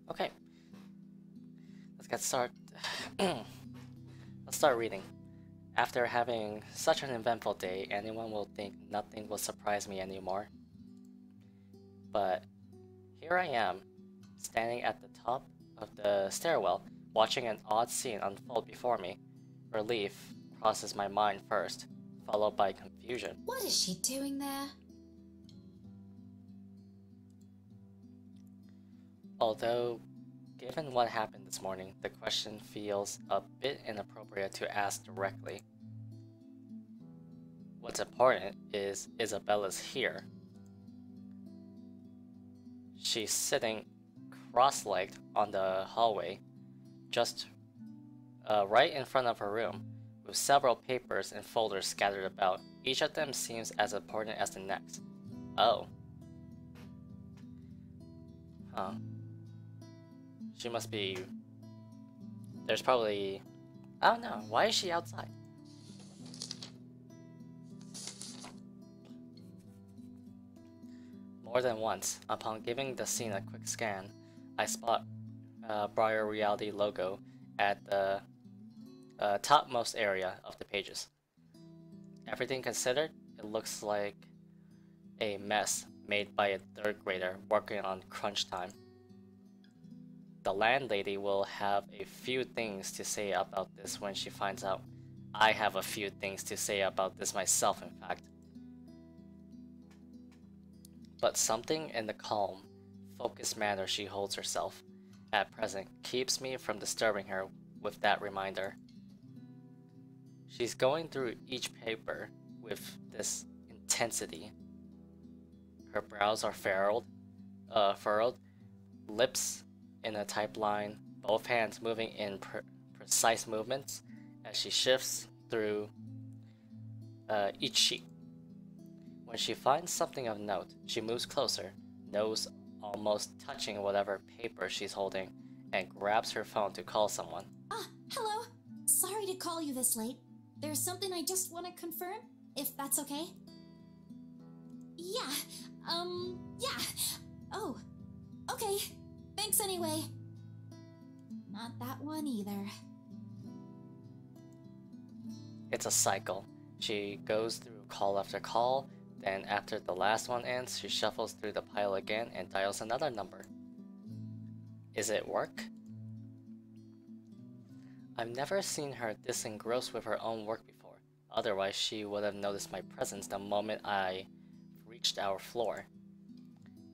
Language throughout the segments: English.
Okay, let's get started. Let's start reading. After having such an eventful day, anyone will think nothing will surprise me anymore. But here I am, standing at the top of the stairwell, watching an odd scene unfold before me. Relief crosses my mind first, followed by confusion. What is she doing there? Although, given what happened this morning, the question feels a bit inappropriate to ask directly. What's important is Isabella's here. She's sitting cross-legged on the hallway, just right in front of her room, with several papers and folders scattered about. Each of them seems as important as the next. Oh. Huh. She must be... There's probably... I don't know. Why is she outside? More than once, upon giving the scene a quick scan, I spot Briar Reality logo at the topmost area of the pages. Everything considered, it looks like a mess made by a third grader working on crunch time. The landlady will have a few things to say about this when she finds out. I have a few things to say about this myself, in fact. But something in the calm, focused manner she holds herself at present keeps me from disturbing her with that reminder. She's going through each paper with this intensity. Her brows are furrowed, lips in a tight line, both hands moving in precise movements as she shifts through each sheet. When she finds something of note, she moves closer, nose almost touching whatever paper she's holding, and grabs her phone to call someone. Hello. Sorry to call you this late. There's something I just want to confirm, if that's okay. Yeah. Oh. Okay. Thanks anyway. Not that one either. It's a cycle. She goes through call after call, then after the last one ends, she shuffles through the pile again and dials another number. Is it work? I've never seen her this engrossed with her own work before. Otherwise, she would have noticed my presence the moment I reached our floor.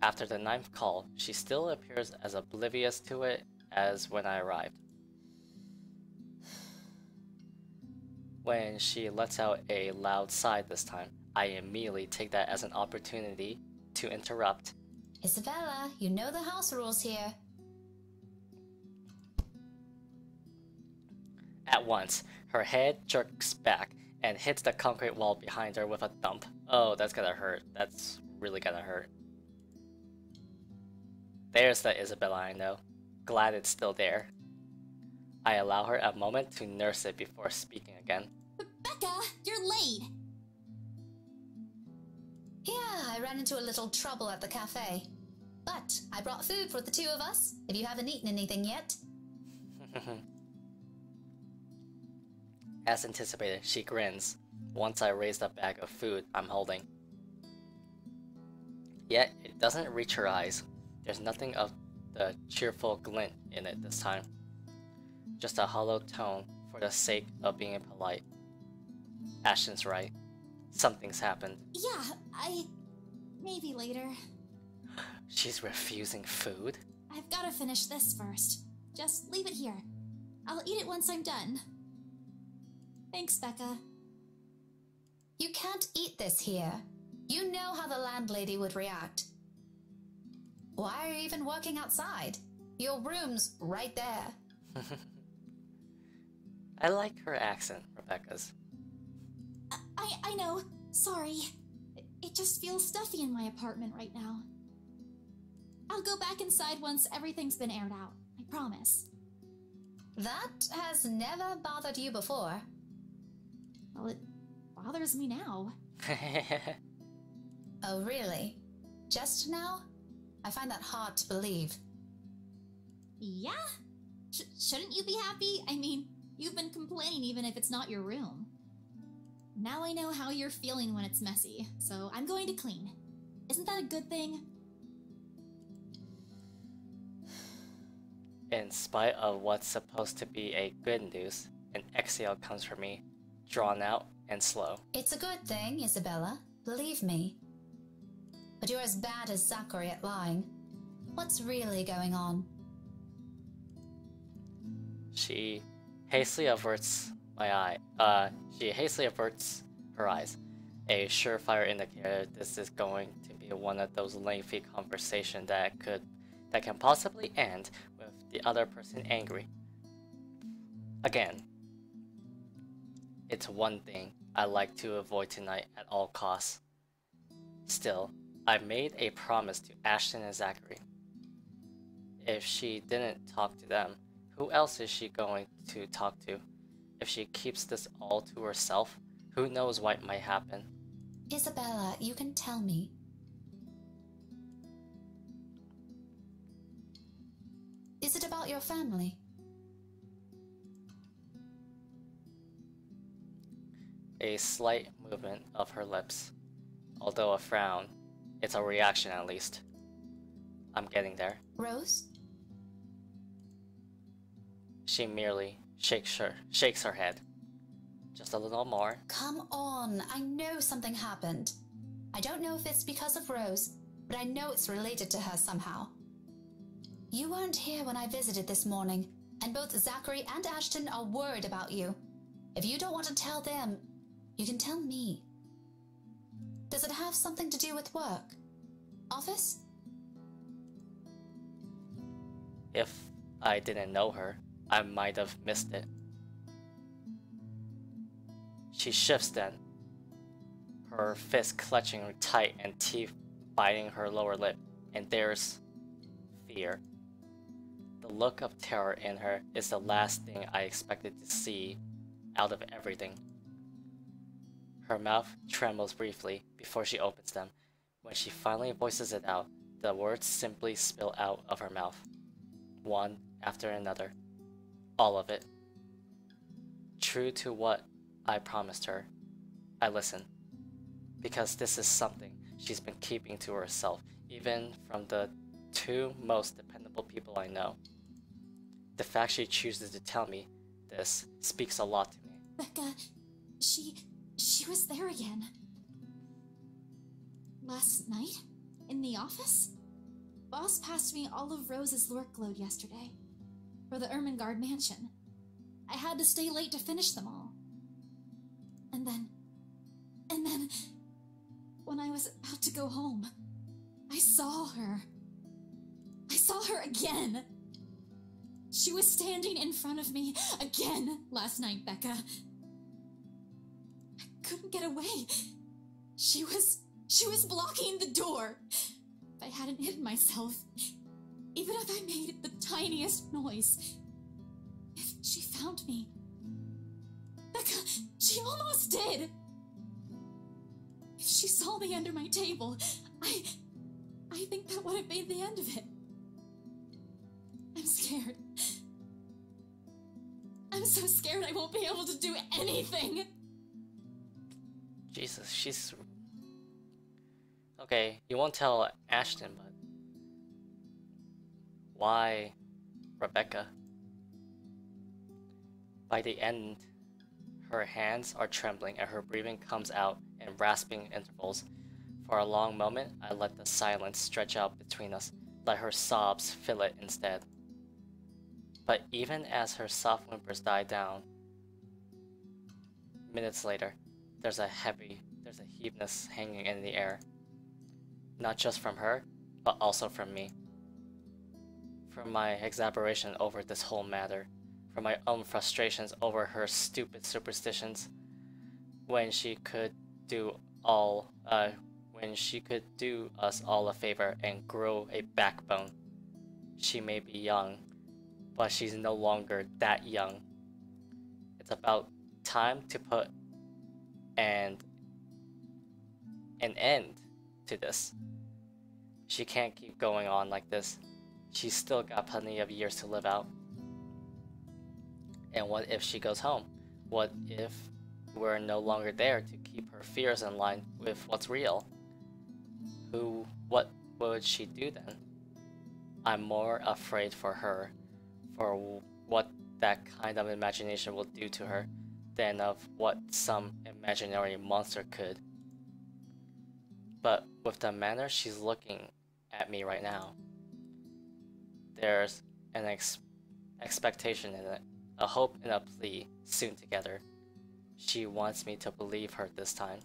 After the 9th call, she still appears as oblivious to it as when I arrived. When she lets out a loud sigh this time, I immediately take that as an opportunity to interrupt. Isabella, you know the house rules here. At once, her head jerks back and hits the concrete wall behind her with a thump. Oh, that's gonna hurt. That's really gonna hurt. There's the Isabella I know. Glad it's still there. I allow her a moment to nurse it before speaking again. Becca, you're late! Yeah, I ran into a little trouble at the cafe. But I brought food for the two of us, if you haven't eaten anything yet. As anticipated, she grins once I raise the bag of food I'm holding. Yet, it doesn't reach her eyes. There's nothing of the cheerful glint in it this time. Just a hollow tone for the sake of being polite. Ashton's right. Something's happened. Yeah, maybe later. She's refusing food? I've gotta finish this first. Just leave it here. I'll eat it once I'm done. Thanks, Becca. You can't eat this here. You know how the landlady would react. Why are you even walking outside? Your room's right there. I like her accent, Rebecca's. I know. Sorry. It just feels stuffy in my apartment right now. I'll go back inside once everything's been aired out. I promise. That has never bothered you before. Well, it bothers me now. Oh, really? Just now? I find that hard to believe. Yeah? Shouldn't you be happy? I mean, you've been complaining even if it's not your room. Now I know how you're feeling when it's messy, so I'm going to clean. Isn't that a good thing? In spite of what's supposed to be a good news, an exhale comes from me, drawn out and slow. It's a good thing, Isabella. Believe me. But you're as bad as Zachary at lying. What's really going on? She hastily averts her eyes. A surefire indicator this is going to be one of those lengthy conversations that can possibly end with the other person angry. Again, it's one thing I like to avoid tonight at all costs. Still, I made a promise to Ashton and Zachary. If she didn't talk to them, who else is she going to talk to? If she keeps this all to herself, who knows what might happen? Isabella, you can tell me. Is it about your family? A slight movement of her lips. Although a frown, it's a reaction at least. I'm getting there. Rose? She merely shakes her head. Just a little more. Come on, I know something happened. I don't know if it's because of Rose, but I know it's related to her somehow. You weren't here when I visited this morning, and both Zachary and Ashton are worried about you. If you don't want to tell them, you can tell me. Does it have something to do with work? Office? If I didn't know her, I might have missed it. She shifts then, her fist clutching her tight and teeth biting her lower lip, and there's fear. The look of terror in her is the last thing I expected to see out of everything. Her mouth trembles briefly before she opens them. When she finally voices it out, the words simply spill out of her mouth, one after another. All of it. True to what I promised her, I listen. Because this is something she's been keeping to herself, even from the two most dependable people I know. The fact she chooses to tell me this speaks a lot to me. Becca, she was there again. Last night? In the office? Boss passed me all of Rose's workload yesterday. For the Ermengarde mansion. I had to stay late to finish them all. And then, when I was about to go home, I saw her. I saw her again. She was standing in front of me again last night, Becca. I couldn't get away. She was blocking the door. If I hadn't hidden myself, even if I made the tiniest noise, if she found me, Becca, she almost did. If she saw me under my table, I think that would have been the end of it. I'm scared. I'm so scared I won't be able to do anything. Jesus, she's... Okay, you won't tell Ashton, but... Why Rebecca? By the end, her hands are trembling and her breathing comes out in rasping intervals. For a long moment, I let the silence stretch out between us, let her sobs fill it instead. But even as her soft whimpers die down, minutes later, there's a heaviness hanging in the air. Not just from her, but also from me. From my exasperation over this whole matter, from my own frustrations over her stupid superstitions, when she could do us all a favor and grow a backbone. She may be young, but she's no longer that young. It's about time to put an end to this. She can't keep going on like this. She's still got plenty of years to live out. And what if she goes home? What if we're no longer there to keep her fears in line with what's real? What would she do then? I'm more afraid for her, for what that kind of imagination will do to her, than of what some imaginary monster could. But with the manner she's looking at me right now, there's an expectation in it, a hope and a plea soon together. She wants me to believe her this time.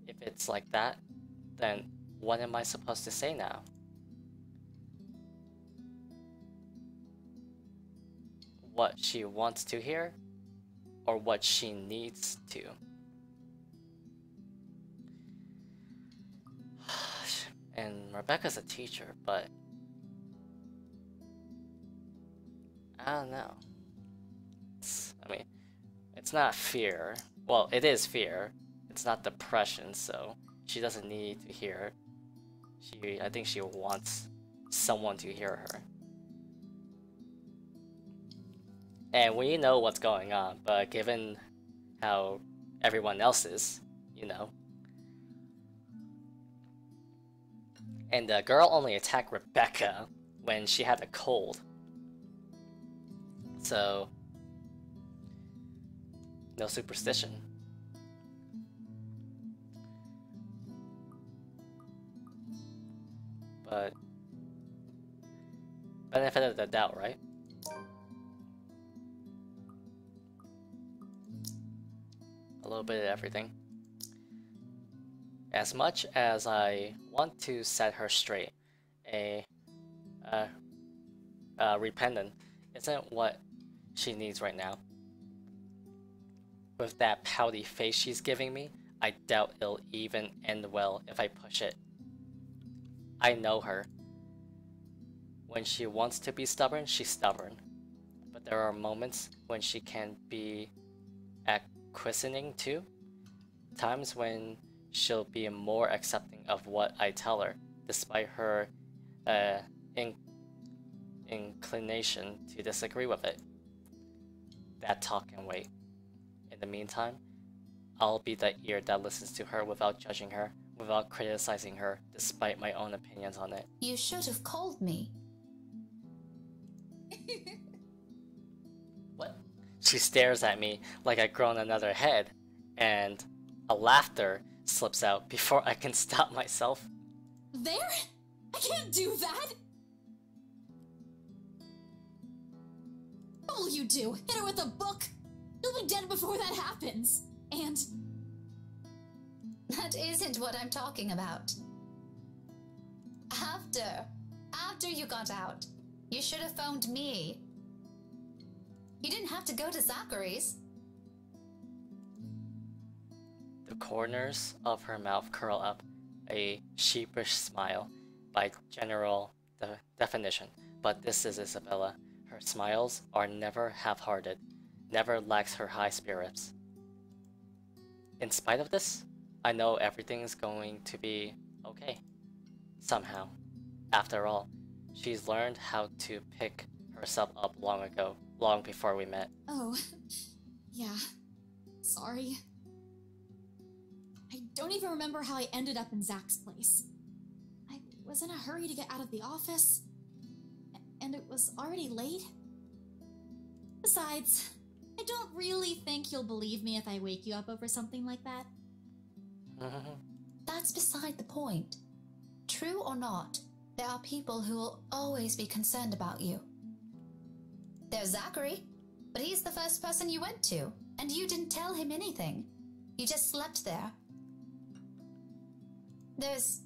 If it's like that, then what am I supposed to say now? What she wants to hear, or what she needs to? And Rebecca's a teacher, but I don't know. It's not fear. Well, it is fear. It's not depression, so she doesn't need to hear it. I think she wants someone to hear her. And we know what's going on, but given how everyone else is, you know. And the girl only attacked Rebecca when she had a cold. So, no superstition. But benefit of the doubt, right? A little bit of everything. As much as I want to set her straight, repentant isn't what she needs right now. With that pouty face she's giving me, I doubt it'll even end well if I push it. I know her. When she wants to be stubborn, she's stubborn. But there are moments when she can be acquiescing too. Times when she'll be more accepting of what I tell her, despite her inclination to disagree with it. That talk can wait. In the meantime, I'll be the ear that listens to her without judging her, without criticizing her, despite my own opinions on it. You should have called me. What? She stares at me like I've grown another head, and a laughter slips out before I can stop myself. There? I can't do that! What will you do? Hit her with a book? You'll be dead before that happens. And... That isn't what I'm talking about. After you got out, you should have phoned me. You didn't have to go to Zachary's. The corners of her mouth curl up, a sheepish smile by general definition. But this is Isabella. Her smiles are never half-hearted, never lacks her high spirits. In spite of this, I know everything's going to be okay. Somehow. After all, she's learned how to pick herself up long ago, long before we met. Oh, yeah. Sorry. I don't even remember how I ended up in Zach's place. I was in a hurry to get out of the office, and it was already late. Besides, I don't really think you'll believe me if I wake you up over something like that. That's beside the point. True or not, there are people who will always be concerned about you. There's Zachary, but he's the first person you went to, and you didn't tell him anything. You just slept there. There's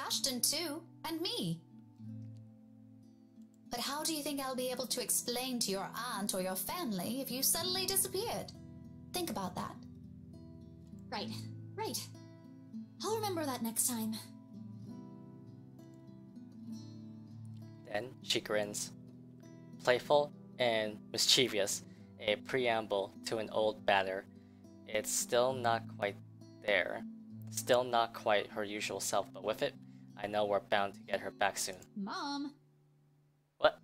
Ashton too, and me. But how do you think I'll be able to explain to your aunt or your family if you suddenly disappeared? Think about that. Right. I'll remember that next time. Then she grins. Playful and mischievous, a preamble to an old batter. It's still not quite there. Still not quite her usual self, but with it, I know we're bound to get her back soon. Mom. What?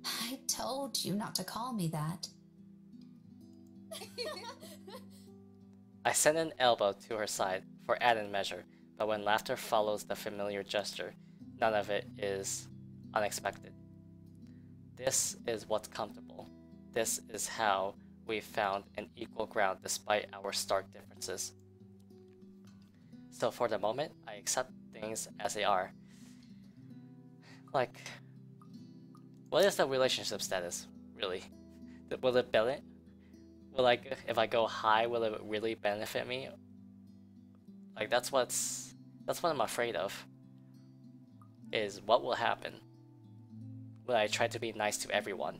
I told you not to call me that. I sent an elbow to her side for added measure, but when laughter follows the familiar gesture, none of it is unexpected. This is what's comfortable. This is how we found an equal ground despite our stark differences. So for the moment, I accept things as they are. Like, what is the relationship status, really? Will it benefit? Will, like, if I go high, will it really benefit me? Like, that's what I'm afraid of. Is what will happen when I try to be nice to everyone.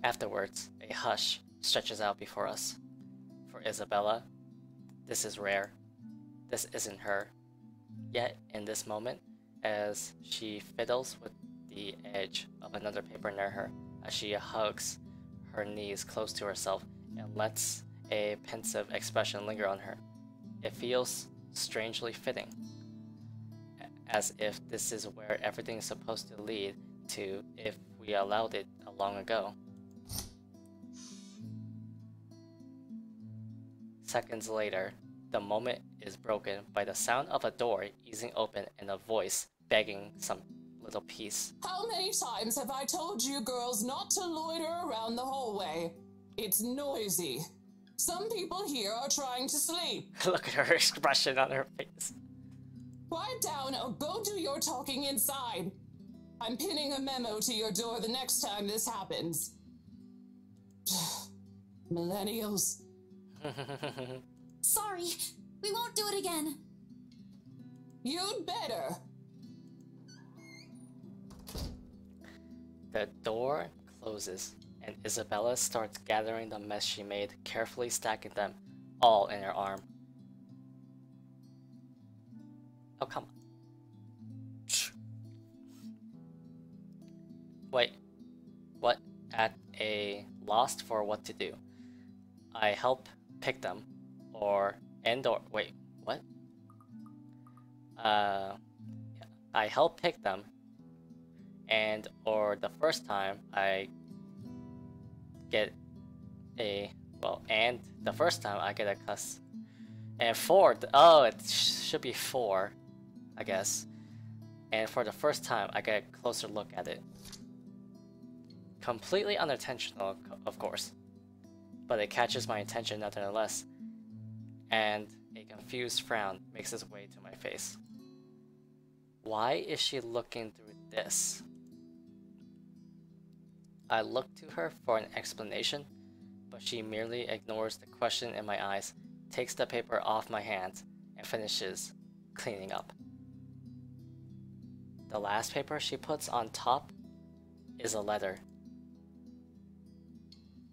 Afterwards, a hush stretches out before us. For Isabella, this is rare. This isn't her. Yet, in this moment, as she fiddles with the edge of another paper near her, as she hugs her knees close to herself and lets a pensive expression linger on her, it feels strangely fitting. As if this is where everything is supposed to lead to if we allowed it long ago. Seconds later, the moment is broken by the sound of a door easing open and a voice begging some little peace. How many times have I told you girls not to loiter around the hallway? It's noisy. Some people here are trying to sleep. Look at her expression on her face. Quiet down or go do your talking inside. I'm pinning a memo to your door the next time this happens. Millennials. Sorry, we won't do it again. You'd better. The door closes, and Isabella starts gathering the mess she made, carefully stacking them all in her arm. Oh, come on. Wait, what? At a loss for what to do. I help pick them, wait, what? I help pick them, and the first time I get a cuss, and it should be 4, I guess, and for the first time I get a closer look at it. Completely unintentional, of course, but it catches my attention nonetheless, and a confused frown makes its way to my face. Why is she looking through this? I look to her for an explanation, but she merely ignores the question in my eyes, takes the paper off my hands, and finishes cleaning up. The last paper she puts on top is a letter.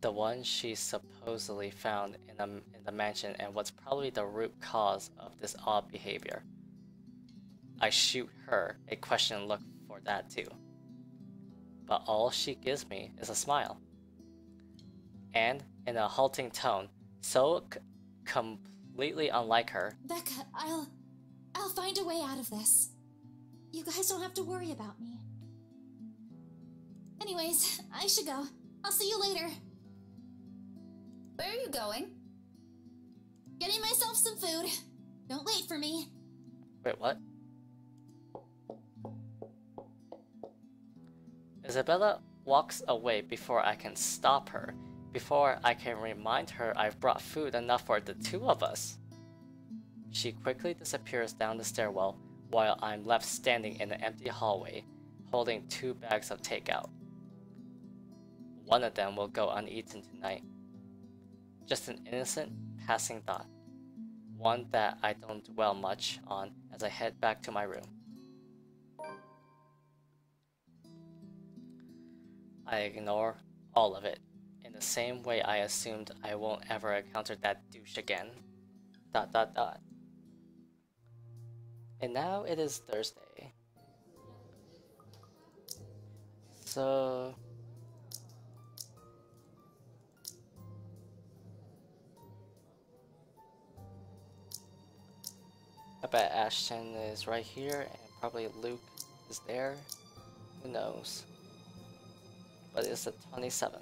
The one she supposedly found in the mansion and what's probably the root cause of this odd behavior. I shoot her a question look for that too. But all she gives me is a smile. And in a halting tone, so completely unlike her. Becca, I'll find a way out of this. You guys don't have to worry about me. Anyways, I should go. I'll see you later. Where are you going? Getting myself some food. Don't wait for me. Wait, what? Isabella walks away before I can stop her, before I can remind her I've brought food enough for the 2 of us. She quickly disappears down the stairwell while I'm left standing in the empty hallway, holding 2 bags of takeout. One of them will go uneaten tonight. Just an innocent, passing thought. One that I don't dwell much on as I head back to my room. I ignore all of it, in the same way I assumed I won't ever encounter that douche again. ... And now it is Thursday. So... I bet Ashton is right here, and probably Luke is there. Who knows? But it's the 27th.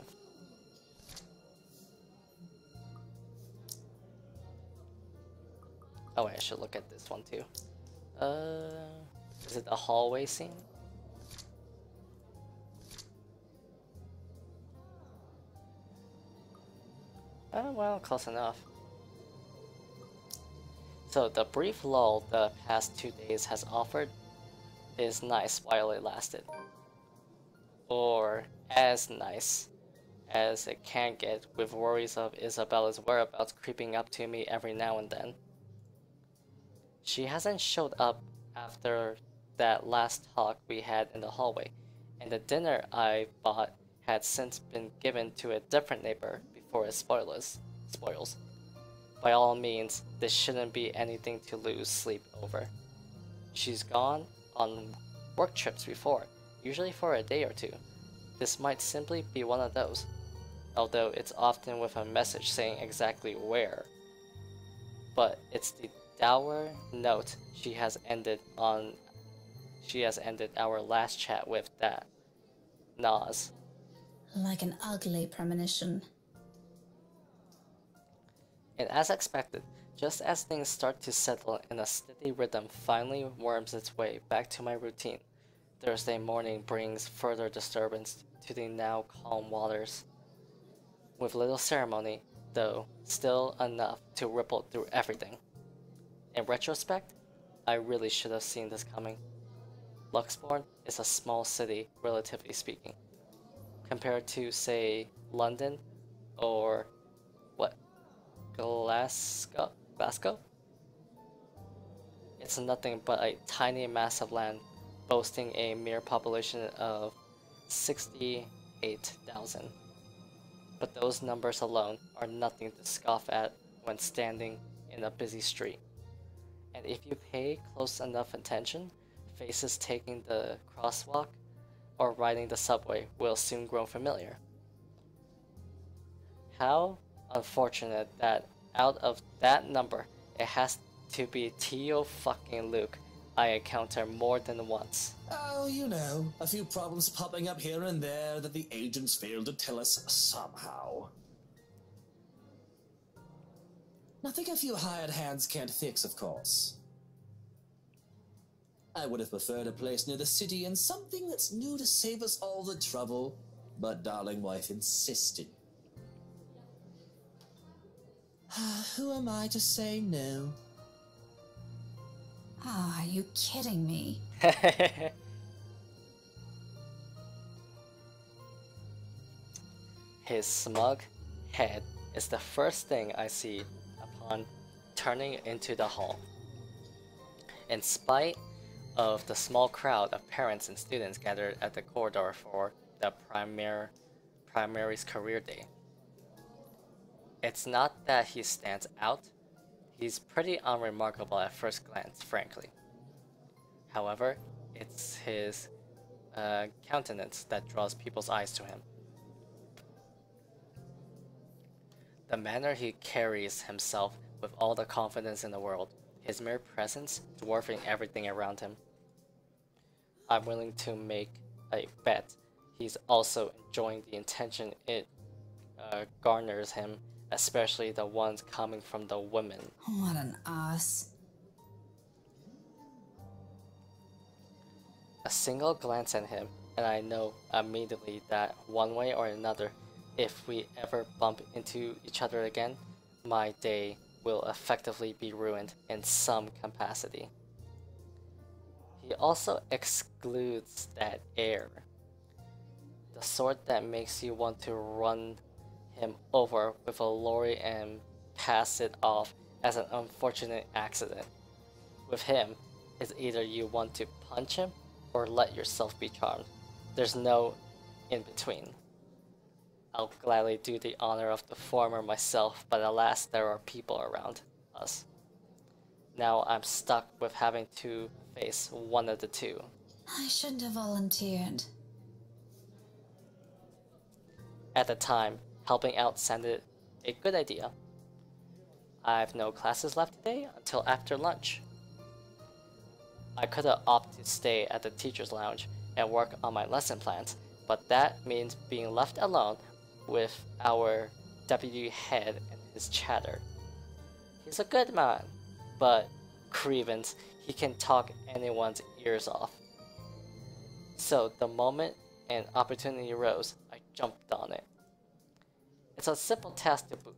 Oh wait, I should look at this one too. Is it the hallway scene? Oh well, close enough. So the brief lull the past 2 days has offered is nice while it lasted. Or as nice as it can get, with worries of Isabella's whereabouts creeping up to me every now and then. She hasn't showed up after that last talk we had in the hallway, and the dinner I bought had since been given to a different neighbor before it spoils. By all means, this shouldn't be anything to lose sleep over. She's gone on work trips before, usually for a day or two. This might simply be one of those, although it's often with a message saying exactly where. But it's the dour note she has ended our last chat with that gnaws. Like an ugly premonition. And as expected, just as things start to settle and a steady rhythm finally worms its way back to my routine, Thursday morning brings further disturbance to the now calm waters. With little ceremony, though still enough to ripple through everything. In retrospect, I really should have seen this coming. Luxbourne is a small city, relatively speaking, compared to, say, London or Glasgow? It's nothing but a tiny mass of land, boasting a mere population of 68,000. But those numbers alone are nothing to scoff at when standing in a busy street. And if you pay close enough attention, faces taking the crosswalk or riding the subway will soon grow familiar. How unfortunate that out of that number, it has to be Tio fucking Luke I encounter more than once. Oh, you know, a few problems popping up here and there that the agents failed to tell us somehow. Nothing a few hired hands can't fix, of course. I would have preferred a place near the city and something that's new to save us all the trouble, but darling wife insisted. Who am I to say no? Ah, are you kidding me? His smug head is the first thing I see upon turning into the hall. In spite of the small crowd of parents and students gathered at the corridor for the primary's career day, it's not that he stands out. He's pretty unremarkable at first glance, frankly. However, it's his countenance that draws people's eyes to him. The manner he carries himself with all the confidence in the world, his mere presence dwarfing everything around him. I'm willing to make a bet he's also enjoying the attention it garners him, especially the ones coming from the women. What an ass. A single glance at him, and I know immediately that one way or another, if we ever bump into each other again, my day will effectively be ruined in some capacity. He also excludes that air, the sort that makes you want to run him over with a lorry and pass it off as an unfortunate accident. With him, it's either you want to punch him or let yourself be charmed. There's no in between. I'll gladly do the honor of the former myself, but alas, there are people around us. Now I'm stuck with having to face one of the two. I shouldn't have volunteered. At the time, helping out sounded a good idea. I've no classes left today until after lunch. I could have opted to stay at the teacher's lounge and work on my lesson plans, but that means being left alone with our deputy head and his chatter. He's a good man, but grievance, he can talk anyone's ears off. So the moment an opportunity arose, I jumped on it. It's a simple task to boot.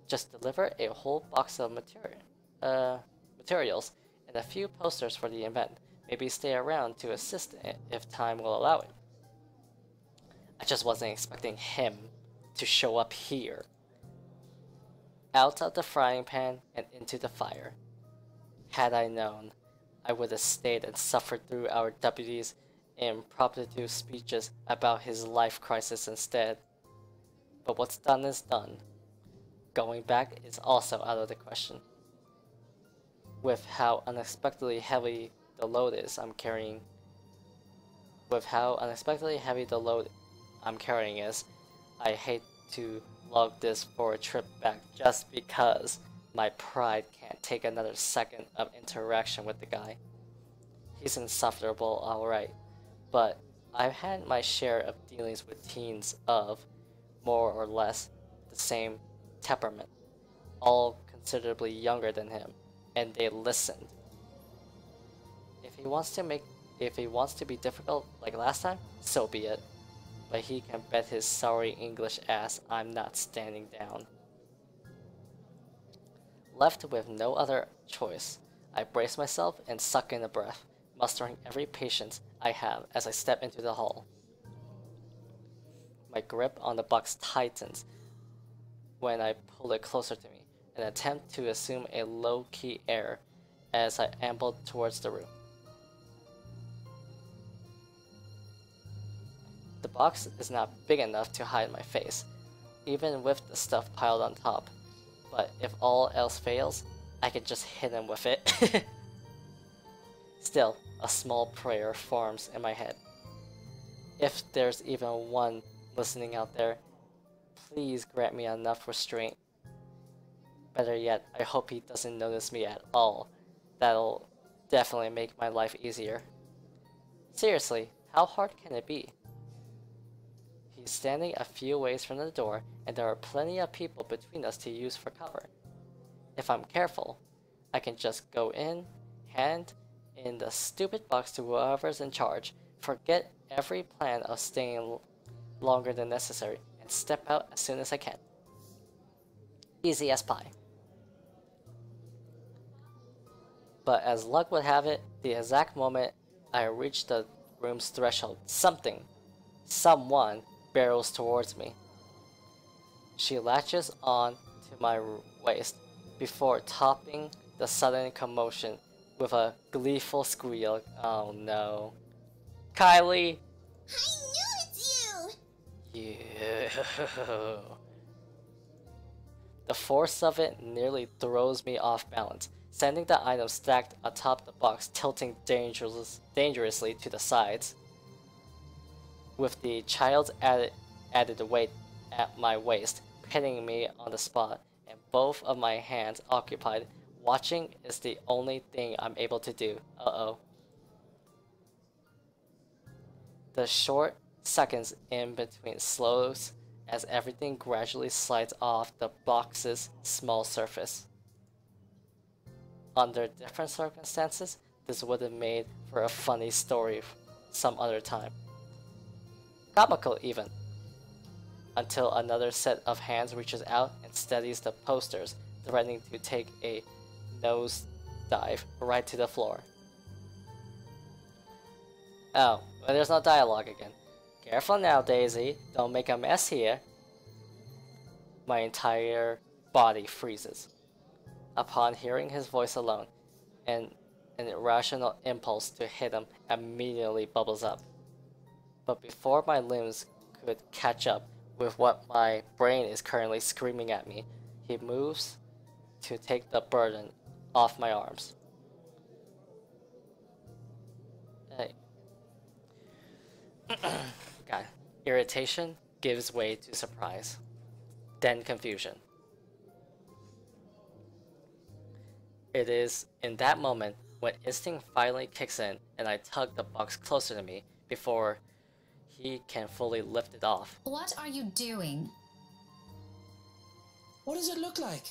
Just deliver a whole box of materials and a few posters for the event. Maybe stay around to assist if time will allow it. I just wasn't expecting him to show up here. Out of the frying pan and into the fire. Had I known, I would have stayed and suffered through our deputy's impromptu speeches about his life crisis instead. But what's done is done. Going back is also out of the question. With how unexpectedly heavy the load I'm carrying is, I hate to lug this for a trip back just because my pride can't take another second of interaction with the guy. He's insufferable, alright, but I've had my share of dealings with teens of more or less the same temperament, all considerably younger than him, and they listened. If he wants to be difficult like last time, so be it. But he can bet his sorry English ass I'm not standing down. Left with no other choice, I brace myself and suck in a breath, mustering every patience I have as I step into the hall. My grip on the box tightens when I pull it closer to me, and attempt to assume a low-key air as I amble towards the room. The box is not big enough to hide my face, even with the stuff piled on top, but if all else fails, I can just hit him with it. Still, a small prayer forms in my head. If there's even one listening out there, please grant me enough restraint. Better yet, I hope he doesn't notice me at all. That'll definitely make my life easier. Seriously, how hard can it be? He's standing a few ways from the door, and there are plenty of people between us to use for cover. If I'm careful, I can just go in, hand in the stupid box to whoever's in charge, forget every plan of staying longer than necessary, and step out as soon as I can. Easy as pie. But as luck would have it, the exact moment I reach the room's threshold, someone barrels towards me. She latches on to my waist before topping the sudden commotion with a gleeful squeal. Oh no. Kylie! I knew it's you! You. The force of it nearly throws me off balance, sending the items stacked atop the box tilting dangerously to the sides. With the child's added weight at my waist, pinning me on the spot, and both of my hands occupied, watching is the only thing I'm able to do. Uh-oh. The short seconds in between slows as everything gradually slides off the box's small surface. Under different circumstances, this would have made for a funny story some other time. Comical even. Until another set of hands reaches out and steadies the posters, threatening to take a nose dive right to the floor. Oh, well, there's no dialogue again. Careful now, Daisy. Don't make a mess here. My entire body freezes. Upon hearing his voice alone, an irrational impulse to hit him immediately bubbles up. But before my limbs could catch up with what my brain is currently screaming at me, he moves to take the burden off my arms. Hey. God. Irritation gives way to surprise, then confusion. It is in that moment when instinct finally kicks in and I tug the box closer to me before he can fully lift it off. What are you doing? What does it look like?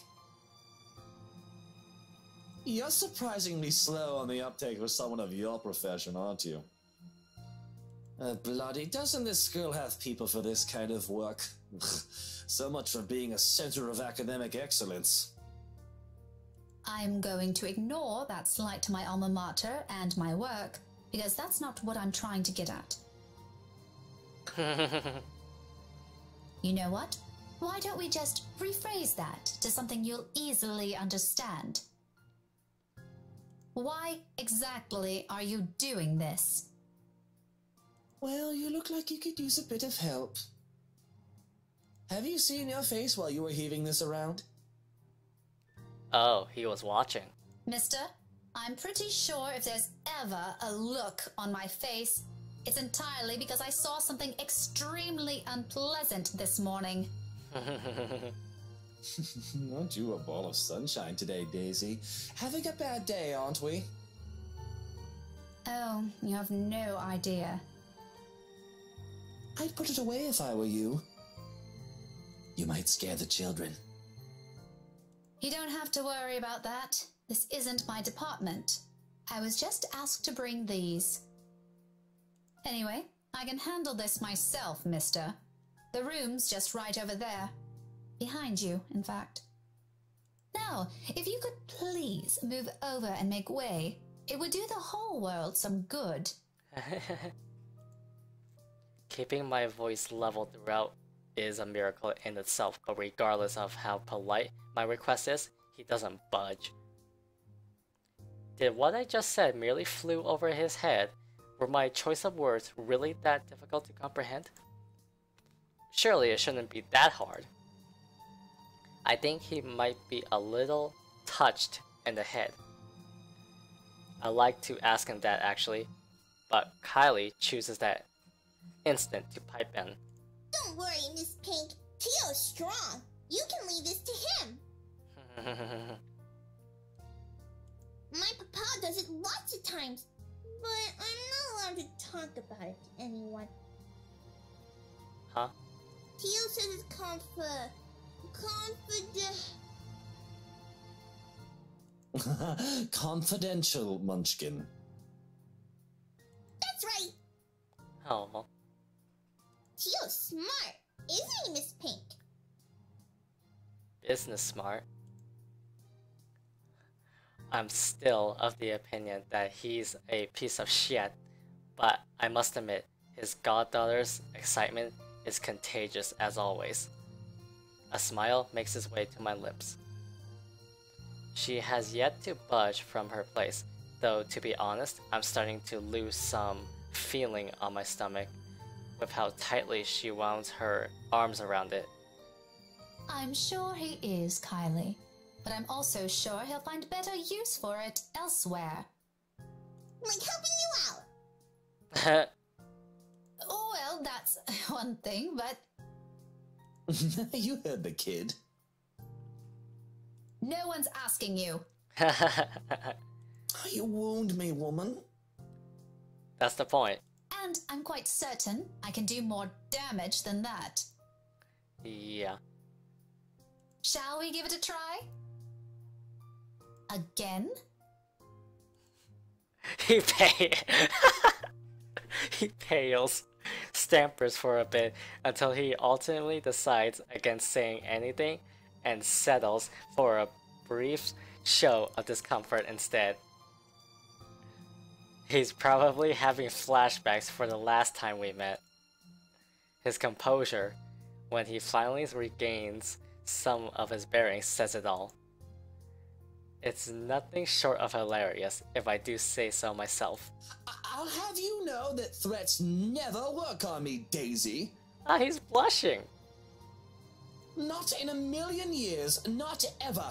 You're surprisingly slow on the uptake for someone of your profession, aren't you? Bloody, doesn't this school have people for this kind of work? So much for being a center of academic excellence. I'm going to ignore that slight to my alma mater and my work, because that's not what I'm trying to get at. You know what? Why don't we just rephrase that to something you'll easily understand? Why exactly are you doing this? Well, you look like you could use a bit of help. Have you seen your face while you were heaving this around? Oh, he was watching. Mister, I'm pretty sure if there's ever a look on my face, it's entirely because I saw something extremely unpleasant this morning. Aren't you a ball of sunshine today, Daisy? Having a bad day, aren't we? Oh, you have no idea. I'd put it away if I were you. You might scare the children. You don't have to worry about that. This isn't my department. I was just asked to bring these. Anyway, I can handle this myself, mister. The room's just right over there. Behind you, in fact. Now, if you could please move over and make way, it would do the whole world some good. Keeping my voice level throughout is a miracle in itself, but regardless of how polite my request is, he doesn't budge. Did what I just said merely flew over his head? Were my choice of words really that difficult to comprehend? Surely it shouldn't be that hard. I think he might be a little touched in the head. I like to ask him that actually, but Kylie chooses that instant to pipe in. Don't worry, Miss Pink. Tio's strong. You can leave this to him. My papa does it lots of times, but I'm not allowed to talk about it to anyone. Huh? Tio says it's Confidential, Munchkin. That's right. Oh. Tio's smart, isn't he, Miss Pink? Business smart. I'm still of the opinion that he's a piece of shit, but I must admit, his goddaughter's excitement is contagious as always. A smile makes its way to my lips. She has yet to budge from her place, though to be honest, I'm starting to lose some feeling on my stomach with how tightly she wound her arms around it. I'm sure he is, Kylie, but I'm also sure he'll find better use for it elsewhere. Like helping you out. Oh, well, that's one thing, but You heard the kid. no one's asking you. You wound me, woman. That's the point. And I'm quite certain I can do more damage than that. Yeah. Shall we give it a try? Again? He he pales, stampers for a bit until he ultimately decides against saying anything and settles for a brief show of discomfort instead. He's probably having flashbacks for the last time we met. His composure, when he finally regains some of his bearings, says it all. It's nothing short of hilarious, if I do say so myself. I'll have you know that threats never work on me, Daisy. Ah, he's blushing. Not in a million years, not ever.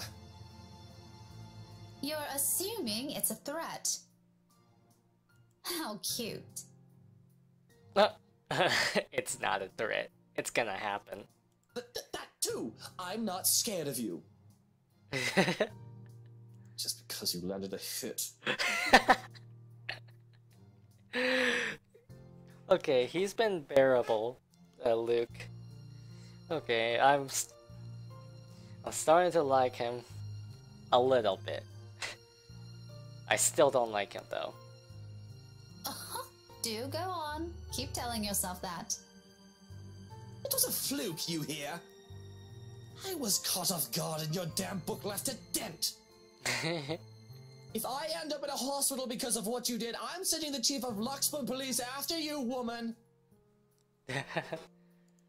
You're assuming it's a threat. How cute. It's not a threat. It's gonna happen. That too. I'm not scared of you. Just because you landed a hit. Okay, he's been bearable, Luke. Okay, I'm starting to like him a little bit. I still don't like him though. Do go on. Keep telling yourself that. It was a fluke, you hear? I was caught off guard and your damn book left a dent. If I end up in a hospital because of what you did, I'm sending the chief of Luxburn Police after you, woman.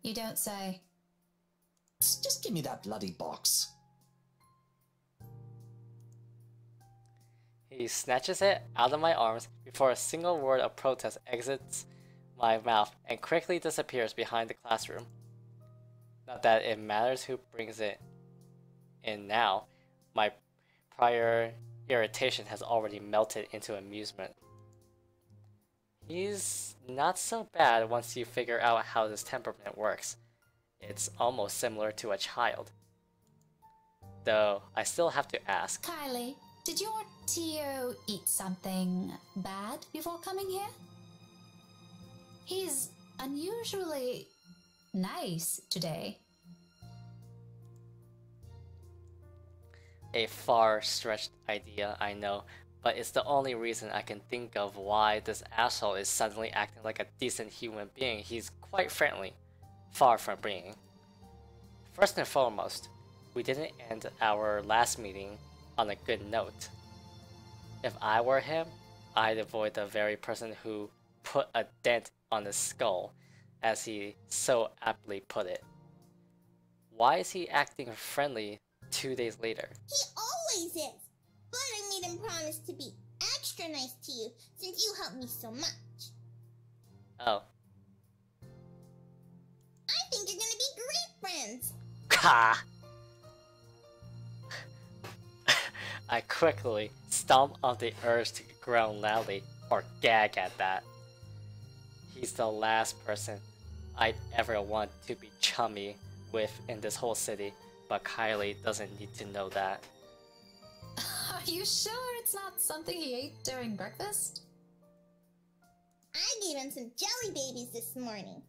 You don't say. Just give me that bloody box. He snatches it out of my arms before a single word of protest exits my mouth and quickly disappears behind the classroom. Not that it matters who brings it in now. My prior irritation has already melted into amusement. He's not so bad once you figure out how his temperament works. It's almost similar to a child. Though, I still have to ask. Kylie, did your Tio eat something bad before coming here? He's unusually nice today. A far-stretched idea, I know, but it's the only reason I can think of why this asshole is suddenly acting like a decent human being. He's quite friendly, far from being. First and foremost, we didn't end our last meeting on a good note. If I were him, I'd avoid the very person who put a dent on his skull, as he so aptly put it. Why is he acting friendly 2 days later? He always is. But I made him promise to be extra nice to you since you helped me so much. Oh. I think you're gonna be great friends. Ha! I quickly stomp on the urge to groan loudly or gag at that. He's the last person I'd ever want to be chummy with in this whole city, but Kylie doesn't need to know that. Are you sure it's not something he ate during breakfast? I gave him some jelly babies this morning.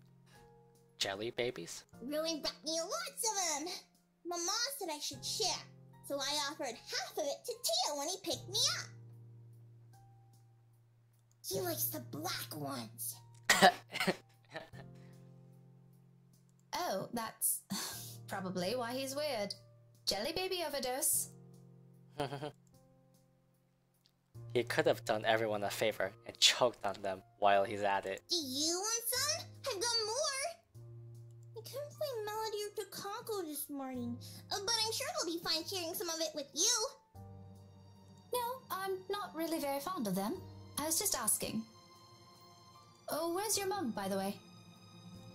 Jelly babies? Really brought me lots of them. Mama said I should share, so I offered half of it to Tio when he picked me up. He likes the black ones. Oh, that's probably why he's weird. Jelly baby overdose. He could have done everyone a favor and choked on them while he's at it. Do you want some? I've got more. I couldn't find Melody or Takako this morning, but I'm sure they'll be fine sharing some of it with you. No, I'm not really very fond of them. I was just asking. Oh, where's your mum, by the way?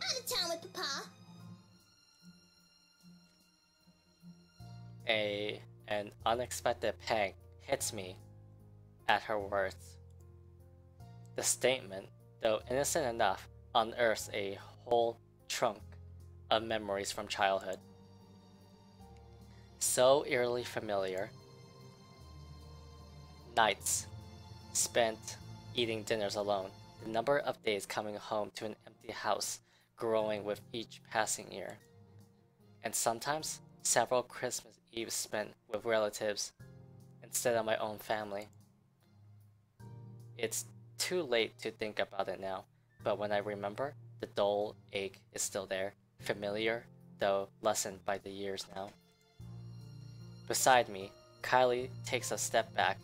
Out of town with Papa. An unexpected pang hits me at her words. The statement, though innocent enough, unearths a whole trunk of memories from childhood. So eerily familiar. Nights spent eating dinners alone. The number of days coming home to an empty house growing with each passing year. And sometimes several Christmas Eves spent with relatives instead of my own family. It's too late to think about it now, but when I remember, the dull ache is still there, familiar, though lessened by the years now. Beside me, Kylie takes a step back,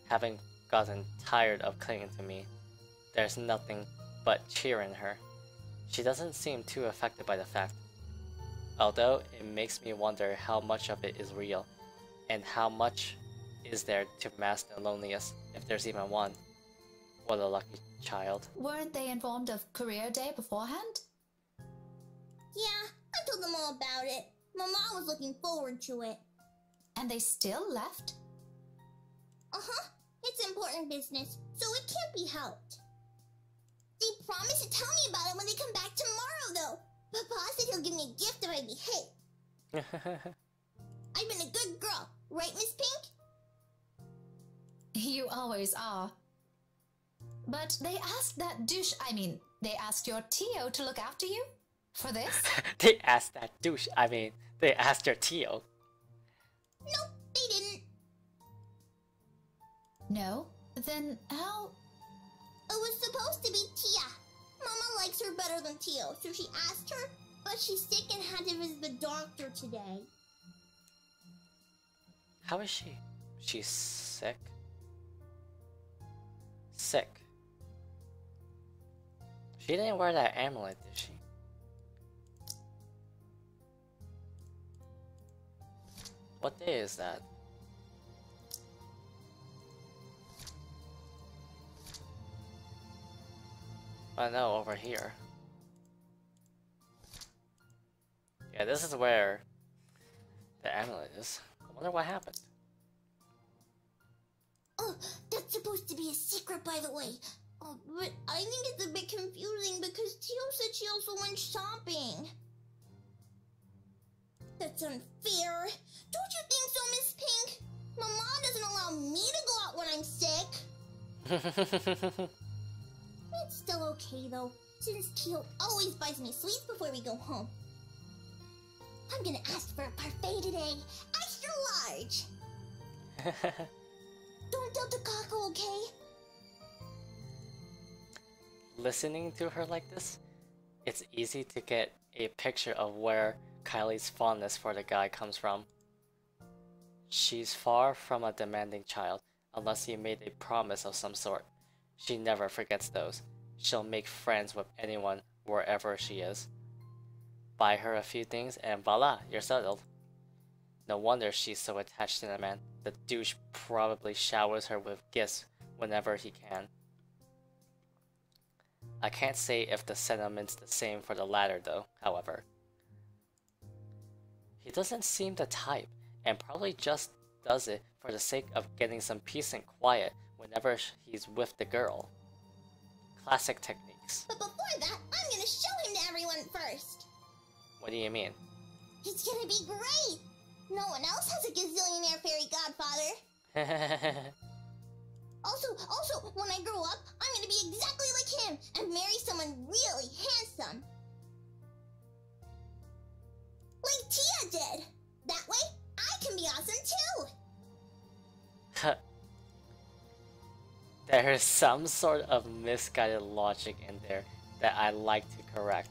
having gotten tired of clinging to me. There's nothing but cheer in her. She doesn't seem too affected by the fact. Although it makes me wonder how much of it is real, and how much is there to mask the loneliness, if there's even one. What a lucky child. Weren't they informed of career day beforehand? Yeah, I told them all about it. Mama was looking forward to it. And they still left? Uh-huh. It's important business, so it can't be helped. They promised to tell me about it when they come back tomorrow, though. Papa said he'll give me a gift if I behave. I've been a good girl, right, Miss Pink? You always are. But they asked that douche, they asked your Tio to look after you? For this? They asked that douche, they asked your Tio. Nope, they didn't. No? Then how? It was supposed to be Tia. Mama likes her better than Tio, so she asked her, but she's sick and had to visit the doctor today. How is she? She's sick? Sick. She didn't wear that amulet, did she? What day is that? I know, over here. Yeah, this is where the amulet is. I wonder what happened. Oh, that's supposed to be a secret, by the way. Oh, but I think it's a bit confusing because Tio said she also went shopping. That's unfair. Don't you think so, Miss Pink? Mama doesn't allow me to go out when I'm sick. It's still okay, though, since Tio always buys me sweets before we go home. I'm gonna ask for a parfait today. Extra large. Don't doubt the Kako, okay? Listening to her like this, it's easy to get a picture of where Kylie's fondness for the guy comes from. She's far from a demanding child, unless you made a promise of some sort. She never forgets those. She'll make friends with anyone wherever she is. Buy her a few things and voila, you're settled. No wonder she's so attached to the man. The douche probably showers her with gifts whenever he can. I can't say if the sentiment's the same for the latter though, however. He doesn't seem the type, and probably just does it for the sake of getting some peace and quiet whenever he's with the girl. Classic techniques. But before that, I'm gonna show him to everyone first. What do you mean? It's gonna be great. No one else has a gazillionaire fairy godfather. Also, when I grow up, I'm gonna be exactly like him and marry someone really handsome. Like Tia did. That way, I can be awesome too. There is some sort of misguided logic in there that I like to correct.